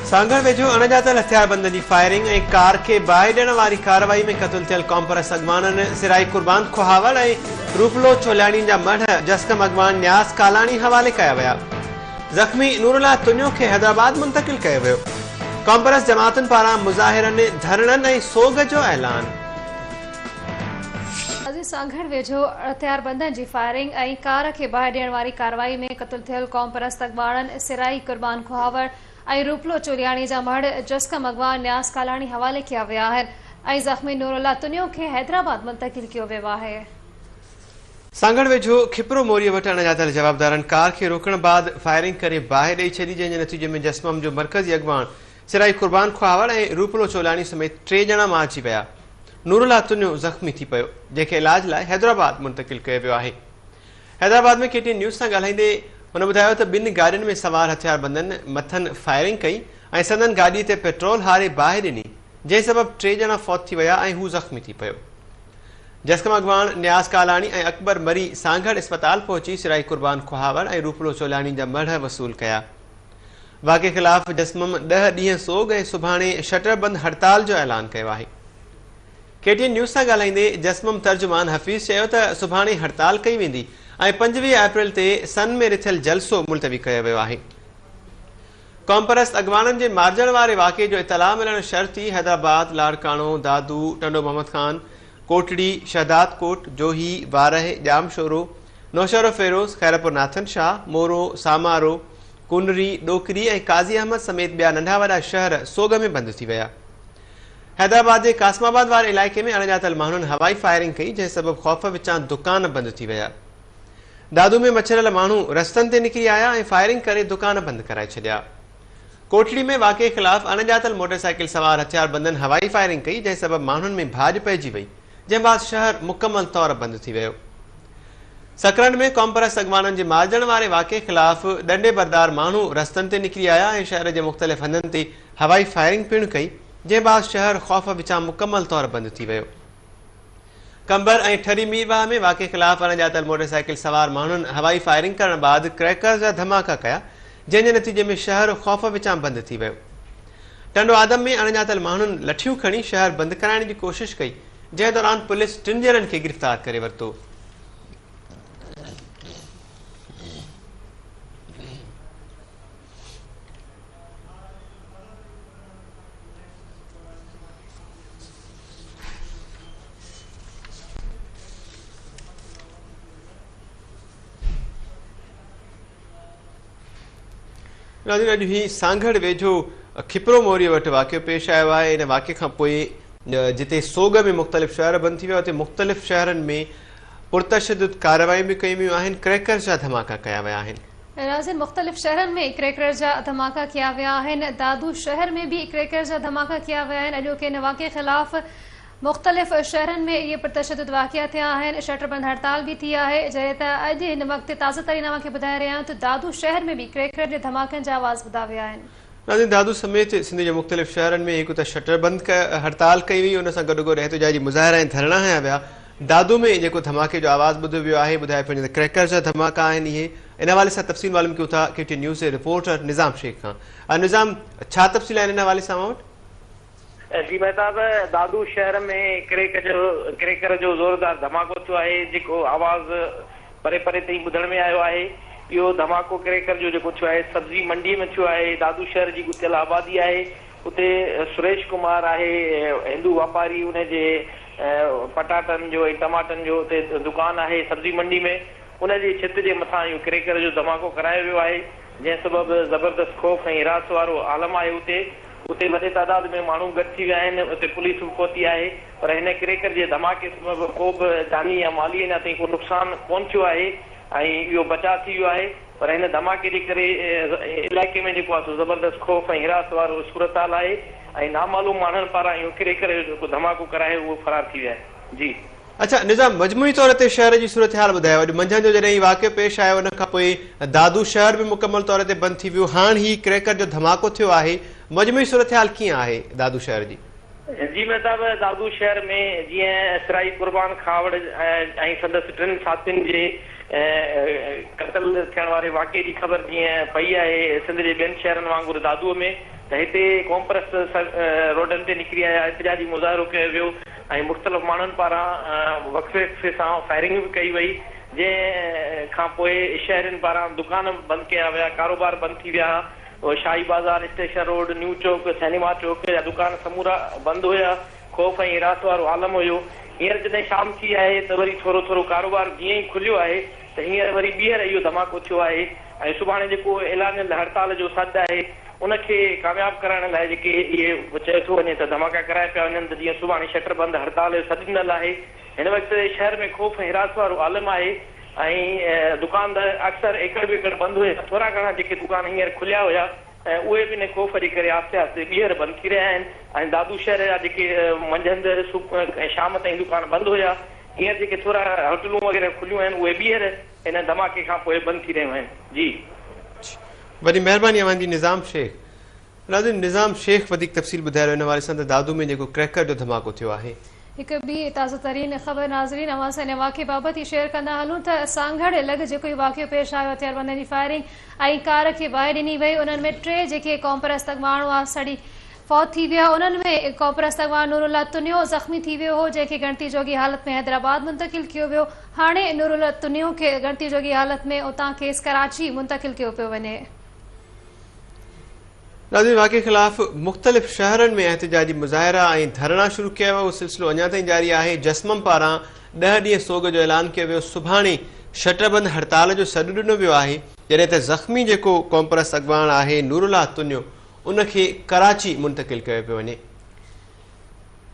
सांगड़ वेझो अणॼातल हथियारबंदनि जी फायरिंग ऐं कार खे बाहि ॾियण वारी कार्रवाई में क़तल थियल कॉम्परस अॻवाननि सिराई कुर्बान खुहावड़ ऐं रूपलो चोलियाणी जा मढ़ जस्कम अॻवान न्यास कालाणी हवाले कया विया। ज़ख़्मी नूरुल्लाह तुन्यो खे हैदराबाद मुंतक़िल कयो वियो। कॉम्परस जमातुनि पारां मुज़ाहिरनि धरणनि ऐं सोग जो ऐलान। सांगड़ वेझो हथियारबंदनि जी फायरिंग ऐं कार खे बाहि ॾियण वारी कार्रवाई में क़तल थियल कॉम्परस अॻवाननि सिराई कुर्बान खुहावड़ ऐं रूपलो चोलियाणी जा मढ़ जस्कम अॻवान न्यास कालाणी हवाले किया विया आहिनि ऐं ज़ख़्मी नूरुल्लाह तुन्यो खे हैदराबाद मुंतक़िल कियो वियो आहे। सांगड़ वेझो खिपरो मोरीअ वटि अणॼातल जवाबदारनि कार खे रोकण बाद फायरिंग करे बाहि ॾेई छॾी, जंहिंजे नतीजे में जस्मम जो मरकज़ी अॻवान सिराई कुर्बान खुहावड़ ऐं रूपलो चोलियाणी समेत 3 ॼणा मारिजी विया। नूरुल्लाह तुन्यो ज़ख़्मी थी पियो, जंहिंखे इलाज लाइ हैदराबाद मुंतक़िल कयो वियो आहे। हैदराबाद में KTN न्यूज़ सां ॻाल्हाईंदे हुन ॿुधायो त 2 गाॾियुनि में सवार हथियारबंदनि मथनि फायरिंग कई ऐं संदन गाॾी ते पेट्रोल हारे बाहि ॾिनी, जंहिं सबबु 3 ॼणा फौत थी विया ऐं हू ज़ख़्मी थी पियो। जस्कम अॻवान न्यास कालाणी ऐं अकबर मरी सांगड़ अस्पताल पहुची सिराई कुर्बान खुहावड़ ऐं रूपलो चोलियाणी जा मढ़ वसूल कया। वाक़े ख़िलाफ़ जस्मम 10 ॾींहं सोग ऐं सुभाणे शटरबंद हड़ताल जो ऐलान कयो आहे। KTN न्यूज़ सां ॻाल्हाईंदे जस्मम तर्जुमान हफ़ीज़ चयो त सुभाणे हड़ताल कई वेंदी ऐं 25 अप्रैल ते सन में रिथियल जलसो मुलतवी कयो वियो आहे। कॉम्परस अॻवाननि जे मारिजण वारे वाक़े जो इतला मिलण शर्ती हैदराबाद, लाड़काणो, दादू, टंडो मोहम्मद खान, कोटड़ी, शहदाद कोट, जोही, वारह, जाम शोरो, नौशरो फेरोज़, खैरपुर नाथन शाह, मोरो, सामारो, कुनरी, डोकरी ऐं काज़ी अहमद समेत ॿिया नंढा वॾा शहर सोग में बंदि थी विया। हैदराबाद जे कासमाबाद वारे इलाइक़े में अणॼातल माण्हुनि हवाई फायरिंग कई, जंहिं सबबु ख़ौफ़ विचां दुकान बंदि थी विया। दादू में मछरल माण्हू रस्तनि ते निकिरी आया ऐं फायरिंग करे दुकान बंदि कराए छॾिया। कोटड़ी में वाक़े ख़िलाफ़ अणॼातल मोटरसाइकिल सवार हथियारबंदनि हवाई फायरिंग कई, जंहिं सबबु माण्हुनि में भाॼ पइजी वई, जंहिं बाद शहर मुकमल तौर बंदि थी वियो। सकरन में कॉम्परस अॻवाननि जे मारिजण वारे वाक़े ख़िलाफ़ ॾंडे बरदार माण्हू रस्तनि ते निकिरी आया ऐं शहर जे मुख़्तलिफ़ हंधनि ते हवाई फायरिंग पिणु कई, जंहिं बाद शहर ख़ौफ़ विचां मुकमल तौर बंदि थी वियो। कंबर ऐं ठरी मीरवाह में वाक़े ख़िलाफ़ अणॼातल मोटरसाइकिल सवार माण्हुनि हवाई फायरिंग करण बाद क्रैकर्स जा धमाका कया, जंहिंजे नतीजे में शहर ख़ौफ़ विचां बंदि थी वियो। टंडो आदम में अणॼातल माण्हुनि लठियूं खणी शहर बंदि कराइण जी कोशिशि कई, जंहिं दौरान पुलिस 3 ॼणनि खे गिरफ़्तार करे वरितो। अॼु ही सांगड़ वेझो खिपरो मोरीअ वटि वाक़ियो पेश आयो आहे। इन वाक़े खां पोइ जिते सोग में मुख़्तलिफ़ शहर बंदि थी विया, उते मुख़्तलिफ़ शहरनि में पुरतशद्दुद कार्रवाई बि कयूं वियूं आहिनि, क्रैकर्स जा धमाका कया विया आहिनि। मुख़्तलिफ़ शहरनि में क्रैकर्स जा धमाका किया विया आहिनि। दादू शहर में बि क्रैकर्स जा धमाका किया विया आहिनि। अॼोके इन वाक़े ख़िलाफ़ मुख़्तलिफ़ शहरनि में इहे पुरतशद्दुद वाक़िया थिया आहिनि। शटरबंद हड़ताल बि थी आहे, जंहिं त अॼु हिन वक़्तु ताज़ा तरीन तव्हांखे ॿुधाए रहिया आहियूं त दादू शहर में बि क्रैकर जे धमाकनि जा आवाज़ ॿुधा विया आहिनि। दादू समेत सिंध जे मुख़्तलिफ़ शहरनि में हिकु त शटरबंद हड़ताल कई वई, उन सां गॾो गॾु एहतिजाजी मुज़ाहिरा ऐं धरणा हया विया। दादू में जेको धमाके जो आवाज़ ॿुधो वियो आहे, ॿुधाए पियो त क्रैकर्स जा धमाका आहिनि इहे। इन हवाले सां तफ़सील मालूम कयूं था KTN न्यूज़ जे रिपोर्टर निज़ाम शेख खां। निज़ाम, छा तफ़सील आहिनि इन हवाले सां वटि? जी महताब, दादू शहर में क्रेकर जो ज़ोरदार धमाको थियो आहे, जेको आवाज़ परे परे ताईं ॿुधण में आयो आहे। इहो धमाको क्रेकर जो जेको थियो आहे सब्जी मंडी में थियो आहे। दादू शहर जी गुथियल आबादी आहे, उते सुरेश कुमार आहे हिंदू वापारी, उनजे पटाटनि जो ऐं टमाटनि जो उते दुकान आहे सब्जी मंडी में। उनजी छित जे मथां इहो क्रेकर जो धमाको करायो वियो आहे, जंहिं सबबु ज़बरदस्त ख़ौफ़ ऐं हिरास वारो आलम आहे। उते वॾे तादाद में माण्हू गॾु थी विया आहिनि, उते पुलिस बि पहुती आहे, पर हिन क्रेकर जे धमाके सबबु को बि जानी या माली अञा ताईं को नुक़सानु कोन थियो आहे ऐं इहो बचाव थी वियो आहे। पर हिन धमाके जे करे इलाइक़े में जेको आहे सो ज़बरदस्त ख़ौफ़ ऐं हिरास वारो सूरत हाल आहे ऐं नामालूम माण्हुनि पारां इहो क्रेकर जो जेको धमाको कराए उहो फरार थी विया आहिनि। जी अच्छा निज़ाम, मजमूई तौर ते शहर जी सूरत हाल ॿुधायो। अॼु मंझंदि जो जॾहिं वाक़ियो पेश आयो, उन खां पोइ दादू शहर बि मुकमल तौर ते बंदि थी वियो, हाणे ही क्रैकर जो धमाको थियो आहे, मजमूई सूरत हाल कीअं आहे दादू शहर जी? जी महताब, दादू शहर में जीअं सिराई कुर्बान खावड़ ऐं संदसि 3 साथियुनि जे क़तल थियण वारे वाक़े जी ख़बर जीअं पई आहे सिंध जे ॿियनि शहरनि वांगुरु दादूअ में, त हिते कॉम्प्रेस रोडनि ते निकिरी आया, एहतिजाजी मुज़ाहिरो कयो वियो ऐं मुख़्तलिफ़ माण्हुनि पारां वक़्फ़े सां फायरिंग बि कई वई, जंहिं खां पोइ शहरनि पारां दुकान बंदि कया विया, कारोबार बंदि थी विया। शाही बाज़ार, स्टेशन रोड, न्यू चौक, सिनेमा चौक जा दुकान समूरा बंदि हुया। ख़ौफ़ ऐं रात वारो आलम हुयो। हींअर जॾहिं शाम थी आहे त वरी थोरो थोरो कारोबार जीअं ई खुलियो आहे त हींअर वरी ॿीहर इहो धमाको थियो आहे ऐं सुभाणे जेको ऐलानियल हड़ताल जो सॾु आहे उनखे कामयाबु कराइण लाइ जेके इहे चयो थो वञे त धमाका कराए पिया वञनि, त जीअं सुभाणे शटर बंदि हड़ताल जो सॾु ॾिनल आहे। हिन वक़्तु शहर में ख़ौफ़ ऐं हिरास वारो आलम आहे ऐं दुकानदार अक्सर एकड़ बेकड़ बंदि हुया। थोरा घणा जेके दुकान हींअर खुलिया हुया ऐं उहे बि इन ख़ौफ़ जे करे आहिस्ते आहिस्ते ॿीहर बंदि थी रहिया आहिनि ऐं दादू शहर जा जेके मंझंदि ऐं शाम ताईं दुकान बंदि हुया, हींअर जेके थोरा होटलूं वग़ैरह खुलियूं आहिनि उहे ॿीहर हिन धमाके खां पोइ बंदि थी रहियूं आहिनि। जी वॾी महिरबानी अवांजी निज़ाम शेख। नाज़रीन, निज़ाम शेख वधीक तफ़सील ॿुधायो हिन वारे सां त दादू में जेको क्रैकर जो धमाको थियो आहे। हिकु ॿी ताज़ा तरीन ख़बर नाज़रीन अवां सां हिन वाक़े बाबति शेयर कंदा हलूं त सांघड़ लॻ जेको वाक़ियो पेश आयो, हथियारबंदनि जी फायरिंग ऐं कार खे बाहि ॾिनी वई, उन्हनि में 3 जेके कॉम्प्रेस तक माण्हू आहे सड़ी फौत थी विया। उन्हनि में कॉम्प्रेस तक माण्हू नूरुल्ला तुनियो ज़ख़्मी थी वियो हो, जंहिंखे गणती जोगी हालत में हैदराबाद मुंतक़िल कयो वियो। हाणे नूरुल्ला तुनियो खे गणती जोगी हालत में उतां खेसि कराची मुंतक़िल कयो पियो वञे। नाज़रीन, वाक़े ख़िलाफ़ मुख़्तलिफ़ शहरनि में एहतिजाजी मुज़ाहिरा ऐं धरना शुरू कया विया। उहो सिलसिलो अञा ताईं जारी आहे। जस्मम पारां 10 ॾींहं सोग जो ऐलान कयो वियो। सुभाणे शटरबंदि हड़ताल जो सॾु ॾिनो वियो आहे, जॾहिं त ज़ख़्मी जेको कॉम्प्रेस अॻवान आहे नूरुल्ला तुनियो उनखे कराची मुंतक़िल कयो पियो वञे।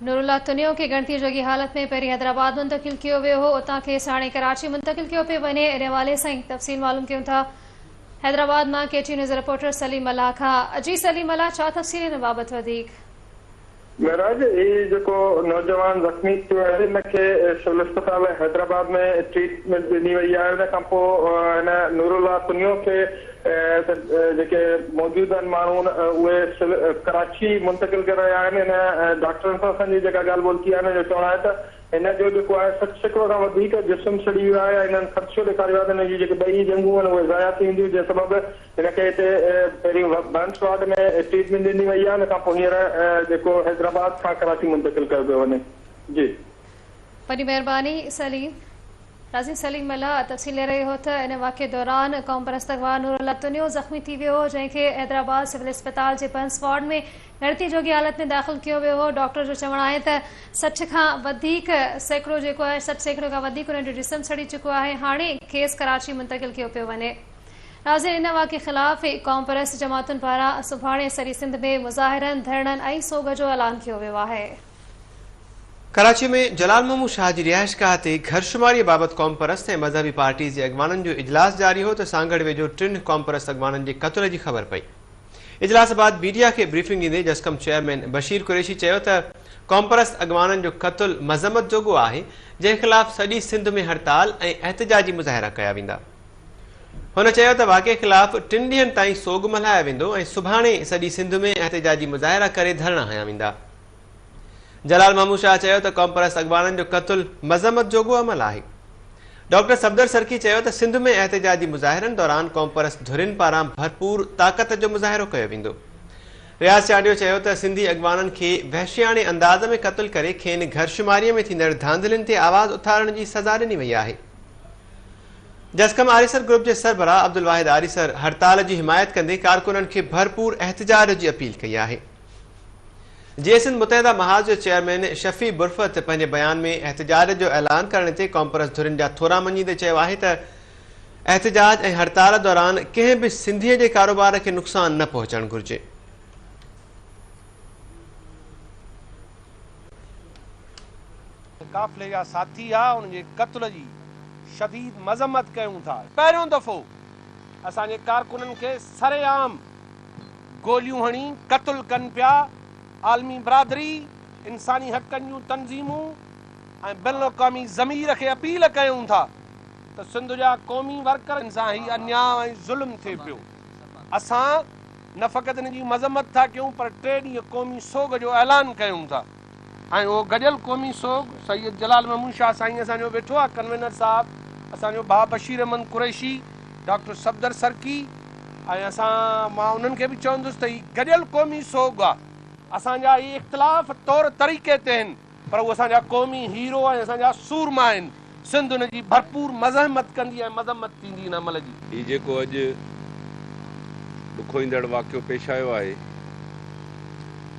नूरुल्ला तुनियो खे गणती जोगी हालत में पहिरीं हैदराबाद मुंतक़िल कयो वियो हो, उतां खेसि हाणे कराची मुंतक़िल कयो पियो वञे। इन हवाले सां ई तफ़सील मालूम कयूं था हैदराबाद मां केटी न्यूज़ रिपोर्टर सलीम अल्लाह खां। जी सलीम अल्लाह, छा तफ़सील हिन बाबति वधीक? महराज, ये जेको नौजवान ज़ख़्मी थियो आहे हिनखे सिविल अस्पताल हैदराबाद में ट्रीटमेंट ॾिनी वई आहे। हुन खां पोइ हिन नूरुल्ला तुनियो खे जेके मौजूद आहिनि माण्हू उहे कराची मुंतक़िल करे रहिया आहिनि। हिन डॉक्टरनि सां असांजी जेका ॻाल्हि ॿोल थी आहे हिन जो चवणु आहे त हिन जो जेको आहे 60 खां वधीक जिस्म सड़ी वियो आहे। हिननि ख़दशो ॾेखारियो आहे त हिन जी जेके 2 जंगूं आहिनि उहे ज़ाया थी वेंदियूं, जंहिं सबबु हिनखे हिते पहिरीं बंस वार्ड में ट्रीटमेंट ॾिनी वई आहे। हिन खां पोइ हींअर जेको हैदराबाद खां कराची मुंतक़िल कयो पियो वञे। जी वॾी महिरबानी सलीम। नाज़रीन, सलीम अल्लाह तफ़सील ले रहे हो त इन वाक़े दौरान कॉम्प्रेस अॻवान नूरुल्ला तुनियो ज़ख़्मी थी वियो हो, जंहिंखे हैदराबाद सिविल अस्पताल जे बंस वार्ड में गणती जोगी हालत में दाख़िल कियो वियो हो। डॉक्टर जो चवणु आहे त 60 खां वधीक सैकड़ो जेको आहे 60 सैकड़ो खां वधीक उन जो जिस्म सड़ी चुको आहे। हाणे खेसि कराची मुंतक़िल कयो पियो वञे। नाज़रीन, इन वाक़े ख़िलाफ़ कॉम्प्रेस जमातुनि पारां सुभाणे सॼी सिंध में मुज़ाहिरनि, धरणनि ऐं सोग जो ऐलान कियो वियो आहे। कराची में जलाल महमूद शाह जी रिहाइशगाह ते घरशुमारी बाबति कॉम्प्रेस ऐं मज़हबी पार्टीज़ जे अॻवाननि जो इजलास जारी हो त सांगड़ वेझो 3 कॉम्प्रेस अॻवाननि जे क़त्ल जी ख़बर पई। इजलास बाद मीडिया खे ब्रीफिंग ॾींदे जस्कम चेयरमैन बशीर कुरैशी चयो त कॉम्प्रेस अॻवाननि जो क़त्ल मज़म्मत जोॻो आहे, जंहिं ख़िलाफ़ सॼी सिंध में हड़ताल ऐं एहतिजाजी मुज़ाहिरा कया वेंदा। हुन चयो त वाक़े ख़िलाफ़ 3 ॾींहंनि ताईं सोग मल्हायो वेंदो ऐं सुभाणे सॼी सिंध में एहतिजाजी मुज़ाहिरा करे धरणा हया वेंदा। जलाल महमूद शाह चयो त कॉम्प्रेस अॻवाननि जो क़त्ल मज़म्मत जोॻो अमल आहे। डॉक्टर सफदर सरकी चयो त सिंध में एहतिजाजी मुज़ाहिरनि दौरान कॉम्प्रेस धुरिन पारां भरपूर ताक़त जो मुज़ाहिरो कयो वेंदो। रियाज़ चाडियो चयो त सिंधी अॻवाननि खे वहशियाने अंदाज़ में क़त्ल करे खेनि घरशुमारीअ में थींदड़ धांधलियुनि ते आवाज़ उथारण जी सज़ा ॾिनी वई आहे। जस्कम आरिसर ग्रुप जे सरबराह अब्दुल वाहिद आरिसर हड़ताल जी हिमायत कंदे कारकुननि खे भरपूर एहतिजाज जी अपील कई आहे। जेसिन मुतहदा महाज जो चेयरमैन शफ़ी बुरफत पंहिंजे बयान में एहतिजाज जो ऐलान करण ते कॉम्प्रेस धुरिन जा थोरा मञींदे चयो आहे त एहतिजाज ऐं हड़ताल दौरान कंहिं बि सिंधीअ जे कारोबार खे नुक़सान न पहुचणु घुर्जे। काफ़िले जा साथी आहे उन जे क़त्ल जी शदीद मज़म्मत कयूं था। पहिरियों दफ़ो असांजे कारकुननि खे सरेआम गोलियूं हणी क़त्ल कनि पिया। आलमी बरादरी, इंसानी हक़नि जूं तंज़ीमूं ऐं बैनुल अक़वामी ज़मीर खे अपील कयूं था त सिंध जा क़ौमी वर्करनि सां ही अन्याय ऐं ज़ुल्म थिए पियो। असां न फ़क़ति इन जी मज़म्मत था कयूं पर 3 ॾींहं क़ौमी सोग जो ऐलान कयूं था ऐं उहो गॾियल क़ौमी सोग सैयद जलाल महमूद शाह साईं असांजो वेठो आहे, कन्वीनर साहिबु, असांजो भाउ बशीर अहमद कुरैशी, डॉक्टर सफदर सरकी ऐं मां उन्हनि खे बि चवंदुसि त हीउ गॾियल क़ौमी सोग आहे। असांजा हीअ इख़्तिलाफ़ तौर तरीक़े ते आहिनि, पर उहे असांजा क़ौमी हीरो ऐं असांजा सूरमा आहिनि। सिंध उनजी भरपूर मज़हमत कंदी ऐं मज़म्मत थींदी हिन अमल जी। हीउ जेको अॼु ॾुखो ईंदड़ वाक़ियो पेश आयो आहे,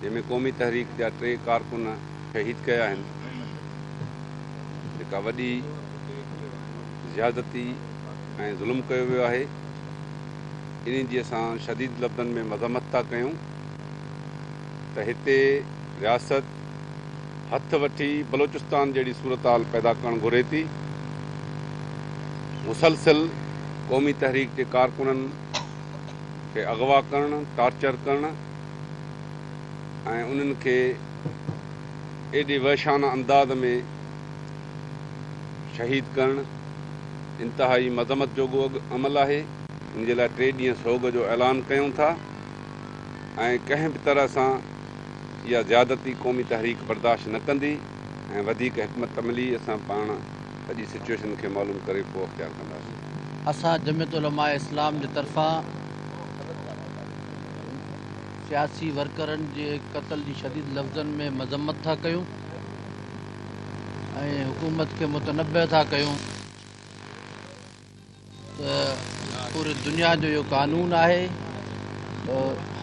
जंहिंमें क़ौमी तहरीक जा 3 कारकुन शहीद कया आहिनि, जेका वॾी ज़्यादती ऐं ज़ुल्म कयो वियो आहे, इन जी असां शदीद लफ़्ज़नि में मज़म्मत था कयूं त हिते रियासत हथ वठी बलोचिस्तान जहिड़ी सूरत हाल पैदा करणु घुरे थी। मुसलसिल क़ौमी तहरीक जे कारकुननि खे अगवा करणु, टॉर्चर करणु ऐं उन्हनि खे एॾे वहशाना अंदाज़ में शहीद करणु इंतिहाई मज़म्मत जोॻो अमल आहे। इन जे लाइ 3 ॾींहं सोग जो ऐलान कयूं था ऐं कंहिं बि तरह सां इहा ज़्यादती क़ौमी तहरीक बर्दाश्त न कंदी ऐं वधीक हिकमत अमली असां पाण सॼी सिचुएशन खे मालूम करे पोइ अख़्तियार कंदासीं। असां जमियत उलमा इस्लाम जे तरफ़ां सियासी वर्करनि जे क़त्ल जी शदीद लफ़्ज़नि में मज़म्मत था कयूं ऐं हुकूमत खे मुतनब्बे था कयूं त पूरी दुनिया जो इहो कानून आहे त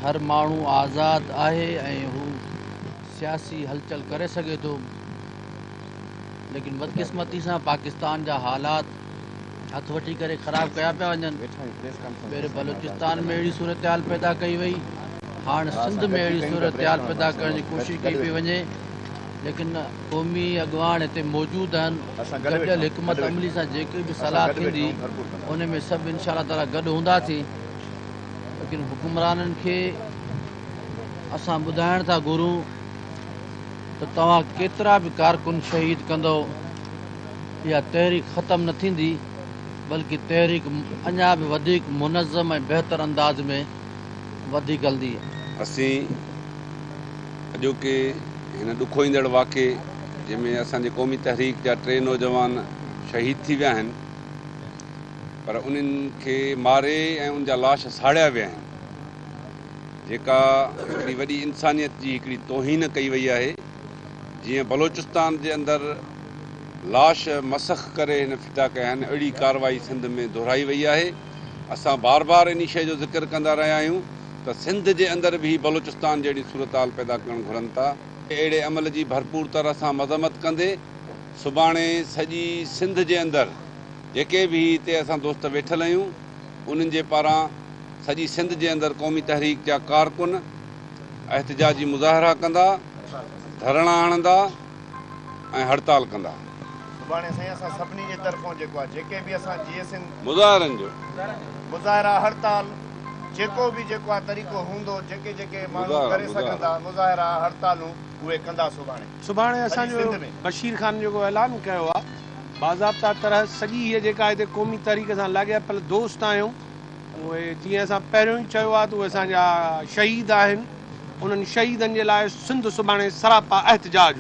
हर माण्हू आज़ादु आहे ऐं हू सियासी हलचल करे सघे थो, लेकिन बदकिस्मती सां पाकिस्तान जा हालात हथ वठी करे ख़राबु कया पिया वञनि। पहिरें बलूचिस्तान में अहिड़ी सूरत हाल पैदा कई वई, हाणे सिंध में अहिड़ी सूरत हाल पैदा करण जी कोशिशि कई पई वञे, लेकिन क़ौमी अॻवान हिते मौजूदु आहिनि। गॾियल हिकमत अमली सां जेकी बि सलाह थींदी उन में सभु इंशा अल्लाह ताला गॾु हूंदासीं। लेकिन हुकुमराननि खे असां ॿुधाइण था घुरूं त तव्हां केतिरा बि कारकुन शहीद कंदो, इहा तहरीक ख़तमु न थींदी, बल्कि तहरीक अञा बि वधीक मुनज़्ज़म ऐं बहितर अंदाज़ में वधी हलंदी। असीं अॼोके हिन ॾुखो ईंदड़ वाक़े जंहिंमें असांजे क़ौमी तहरीक जा 3 नौजवान शहीद थी विया आहिनि, पर उन्हनि खे मारे ऐं उनजा लाश साड़िया विया आहिनि, जेका हिकिड़ी वॾी इंसानियत जी हिकिड़ी तौहीन कई वई आहे। जीअं बलोचिस्तान जे अंदरि लाश मसख़ करे हिन फिदा कया आहिनि, अहिड़ी कार्रवाई सिंध में दोहराई वई आहे। असां बार बार इन शइ जो ज़िक्र कंदा रहिया आहियूं त सिंध जे अंदरि बि बलोचिस्तान जहिड़ी सूरत हाल पैदा करणु घुरनि था। अहिड़े अमल जी भरपूर तरह सां मज़म्मत कंदे सुभाणे सॼी सिंध जे अंदरि जेके बि हिते असां दोस्त वेठल आहियूं, उन्हनि जे पारां सॼी सिंध जे अंदरि क़ौमी तहरीक जा कारकुन एहतिजाजी मुज़ाहिरा कंदा, धरणा हणंदा ऐं हड़ताल कंदा। सुभाणे साईं असां सभिनी जे तरफ़ां जेको आहे जेके बि असां GSN मुज़ाहिरनि जो मुज़ाहिरा हड़ताल जेको बि जेको आहे तरीक़ो हूंदो, जेके जेके माण्हू करे सघंदा मुज़ाहिरा हड़तालूं उहे कंदा। सुभाणे असांजो बशीर ख़ान जेको ऐलान कयो आहे, बाज़ाब्ता तरह सॼी हीअ जेका हिते क़ौमी तहरीक सां लाॻियल दोस्त आहियूं, उहे जीअं असां पहिरियों ई चयो आहे त उहे असांजा शहीद आहिनि। उन्हनि शहीदनि जे लाइ सिंध सुभाणे सरापा एहतिजाज